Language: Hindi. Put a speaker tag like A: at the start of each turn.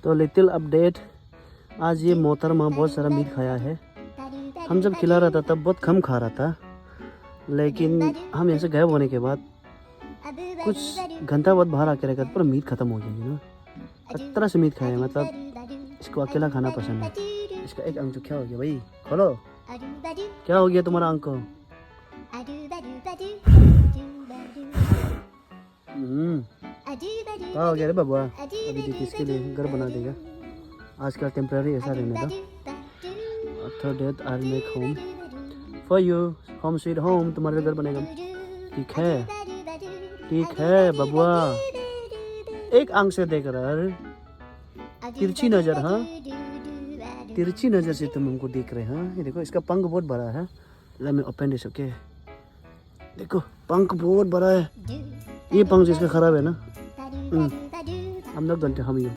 A: तो लिटिल अपडेट, आज ये मोहतरमा बहुत सारा मीट खाया है। हम जब खिला रहा था तब बहुत कम खा रहा था, लेकिन हम यहाँ से गायब होने के बाद कुछ घंटा बाद बाहर आके रखा पूरा मीट खत्म हो गया ना। इतना से मीट खाया, मतलब इसको अकेला खाना पसंद है। इसका एक अंक क्या हो गया भाई, खोलो, क्या हो गया तुम्हारा अंक को? क्या हो गया रे बबुआ? अभी देखिए इसके लिए घर बना देगा। आजकल टेम्पररी ऐसा रहने दो। After death I make home for you, home sweet home, तुम्हारे घर बनेगा। ठीक है, ठीक है बबुआ। एक आंख से देख रहा है, तिरछी नजर, हाँ तिरछी नजर से तुम हमको देख रहे हैं। ये देखो इसका पंख बहुत बड़ा है। Let me open this, okay. देखो पंख बहुत बड़ा है। ये पंख जिसका खराब है ना, I'm not going to harm you.